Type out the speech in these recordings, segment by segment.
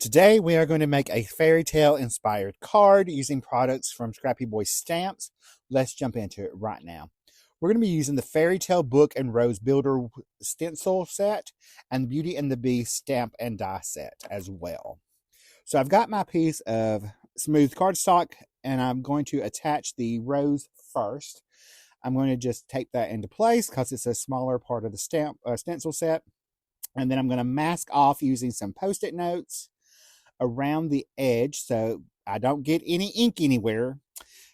Today we are going to make a fairy tale inspired card using products from Scrappy Boy Stamps. Let's jump into it right now. We're going to be using the Fairy Tale Book and Rose Builder stencil set and Beauty and the Beast stamp and die set as well. So I've got my piece of smooth cardstock and I'm going to attach the rose first. I'm going to just tape that into place because it's a smaller part of the stencil set. And then I'm going to mask off using some Post-it notes around the edge so I don't get any ink anywhere,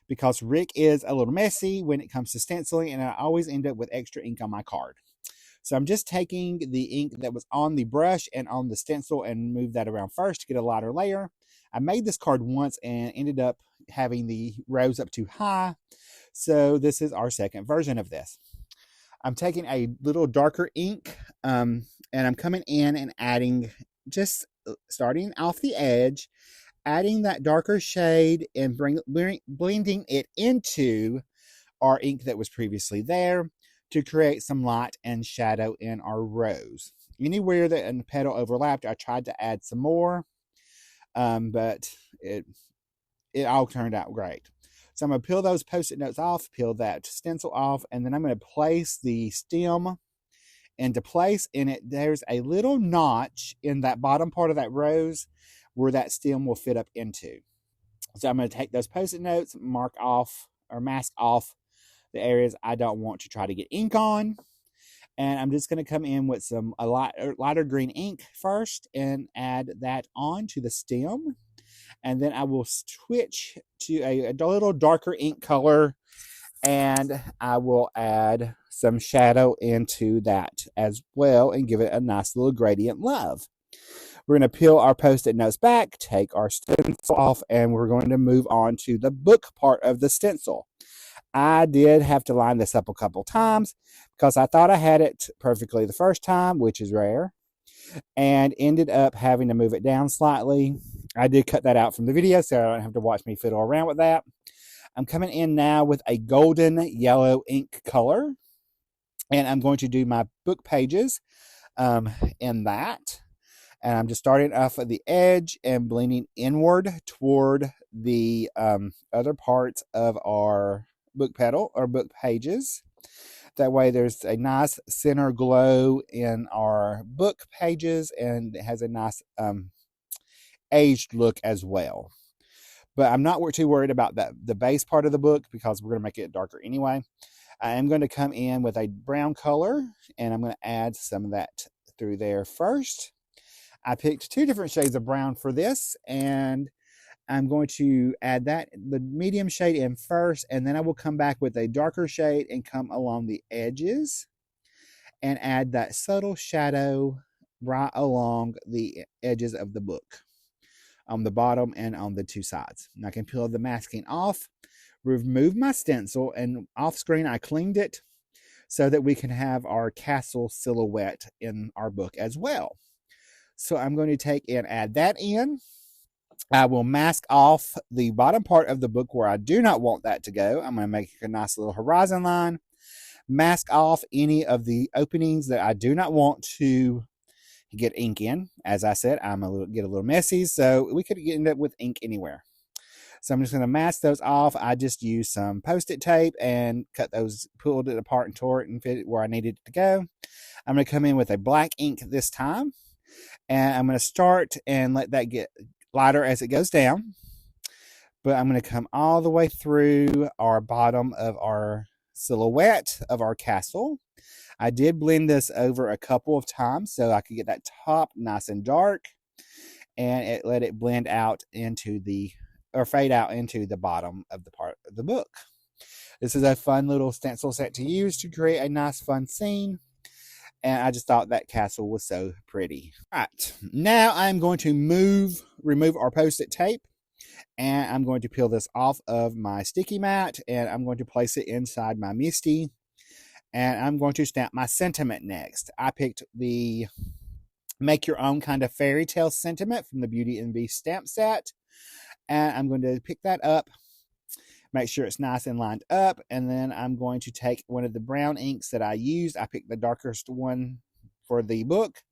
because Rick is a little messy when it comes to stenciling and I always end up with extra ink on my card. So I'm just taking the ink that was on the brush and on the stencil and move that around first to get a lighter layer. I made this card once and ended up having the rose up too high, so this is our second version of this. I'm taking a little darker ink and I'm coming in and adding, just starting off the edge, adding that darker shade and blending it into our ink that was previously there to create some light and shadow in our rose. Anywhere that a petal overlapped, I tried to add some more, but it all turned out great. So I'm going to peel those Post-it notes off, peel that stencil off, and then I'm going to place the stem into place. And there's a little notch in that bottom part of that rose where that stem will fit up into. So I'm going to take those Post-it notes, mark off or mask off the areas I don't want to try to get ink on. And I'm just going to come in with some lighter green ink first and add that onto the stem. And then I will switch to a little darker ink color and I will add some shadow into that as well and give it a nice little gradient love. We're going to peel our Post-it notes back, take our stencil off, and we're going to move on to the book part of the stencil. I did have to line this up a couple times because I thought I had it perfectly the first time, which is rare, and ended up having to move it down slightly. I did cut that out from the video so I don't have to watch me fiddle around with that. I'm coming in now with a golden yellow ink color, and I'm going to do my book pages in that. And I'm just starting off at the edge and blending inward toward the other parts of our book petal or book pages. That way there's a nice center glow in our book pages and it has a nice aged look as well. But I'm not too worried about the base part of the book because we're going to make it darker anyway. I am going to come in with a brown color and I'm going to add some of that through there first. I picked two different shades of brown for this and I'm going to add the medium shade in first, and then I will come back with a darker shade and come along the edges and add that subtle shadow right along the edges of the book on the bottom and on the two sides. And I can peel the masking off, remove my stencil, and off screen I cleaned it so that we can have our castle silhouette in our book as well. So I'm going to take and add that in. I will mask off the bottom part of the book where I do not want that to go. I'm going to make a nice little horizon line. Mask off any of the openings that I do not want to get ink in. As I said, get a little messy, so we could end up with ink anywhere. So I'm just going to mask those off. I just used some Post-it tape and pulled it apart and tore it and fit it where I needed it to go. I'm going to come in with a black ink this time. And I'm going to start and let that get lighter as it goes down. But I'm going to come all the way through our bottom of our silhouette of our castle. I did blend this over a couple of times so I could get that top nice and dark. And let it blend out fade out into the bottom of the part of the book. This is a fun little stencil set to use to create a nice fun scene. And I just thought that castle was so pretty. All right, now I'm going to remove our Post-it tape. And I'm going to peel this off of my sticky mat. And I'm going to place it inside my Misty. And I'm going to stamp my sentiment next. I picked the Make Your Own Kind of Fairy Tale Sentiment from the Beauty and Beast stamp set. And I'm going to pick that up. Make sure it's nice and lined up. And then I'm going to take one of the brown inks that I used. I picked the darkest one for the book.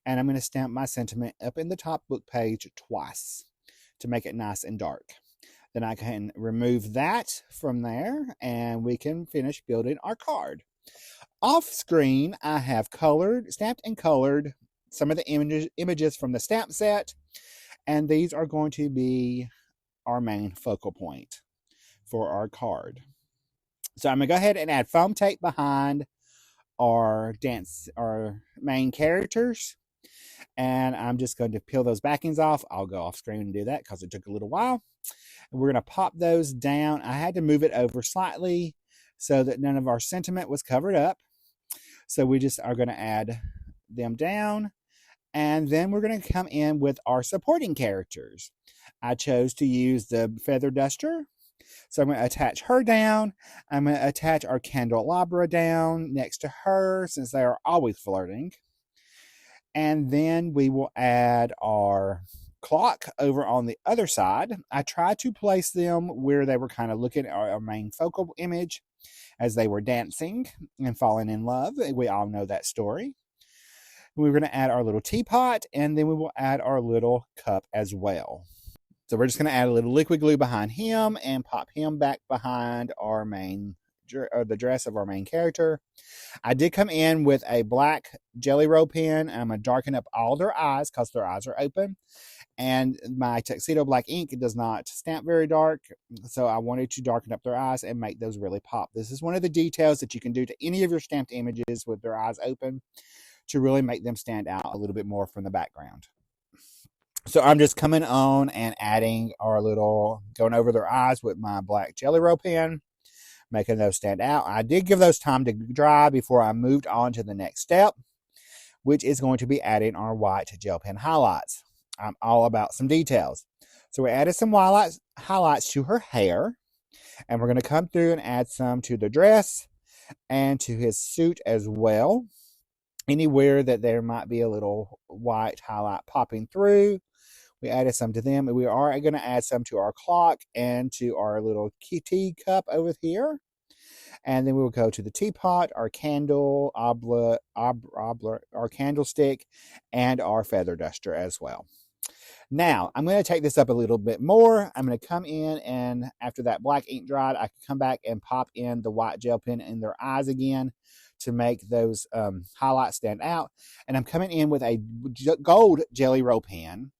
And I'm going to stamp my sentiment up in the top book page twice to make it nice and dark. Then I can remove that from there and we can finish building our card. Off screen, I have stamped and colored some of the images from the stamp set, and these are going to be our main focal point for our card. So I'm going to go ahead and add foam tape behind our main characters, and I'm just going to peel those backings off. I'll go off screen and do that because it took a little while. And we're going to pop those down. I had to move it over slightly so that none of our sentiment was covered up. So we just are going to add them down, and then we're going to come in with our supporting characters. I chose to use the feather duster, so I'm going to attach her down. I'm going to attach our candelabra down next to her since they are always flirting. And then we will add our clock over on the other side. I tried to place them where they were kind of looking at our main focal image as they were dancing and falling in love. We all know that story. We're going to add our little teapot, and then we will add our little cup as well. So we're just going to add a little liquid glue behind him and pop him back behind our the dress of our main character. I did come in with a black jelly roll pen, and I'm going to darken up all their eyes because their eyes are open. And my tuxedo black ink does not stamp very dark, so I wanted to darken up their eyes and make those really pop. This is one of the details that you can do to any of your stamped images with their eyes open to really make them stand out a little bit more from the background. So I'm just coming on and adding going over their eyes with my black jelly roll pen, making those stand out. I did give those time to dry before I moved on to the next step, which is going to be adding our white gel pen highlights. I'm all about some details. So we added some highlights to her hair, and we're going to come through and add some to the dress and to his suit as well. Anywhere that there might be a little white highlight popping through, we added some to them. And we are going to add some to our clock and to our little tea cup over here. And then we'll go to the teapot, our our candlestick, and our feather duster as well. Now, I'm going to take this up a little bit more. I'm going to come in, and after that black ink dried, I can come back and pop in the white gel pen in their eyes again to make those highlights stand out. And I'm coming in with a gold jelly roll pen,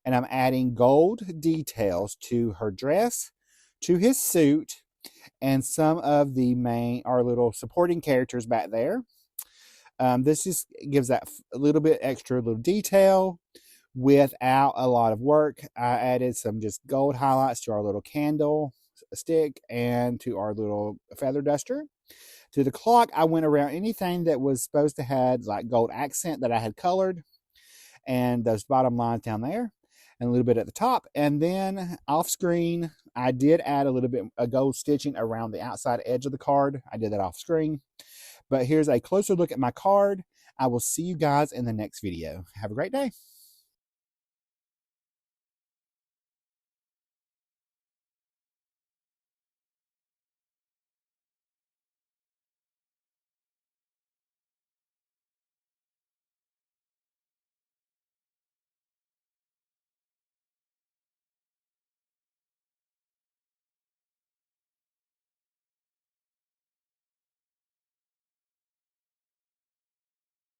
and I'm adding gold details to her dress, to his suit, and some of our little supporting characters back there. This just gives that a little bit extra little detail without a lot of work. I added some just gold highlights to our little candle stick and to our little feather duster. To the clock, I went around anything that was supposed to have like gold accent that I had colored, and those bottom lines down there, and a little bit at the top. And then off screen, I did add a little bit of gold stitching around the outside edge of the card. I did that off screen. But here's a closer look at my card. I will see you guys in the next video. Have a great day.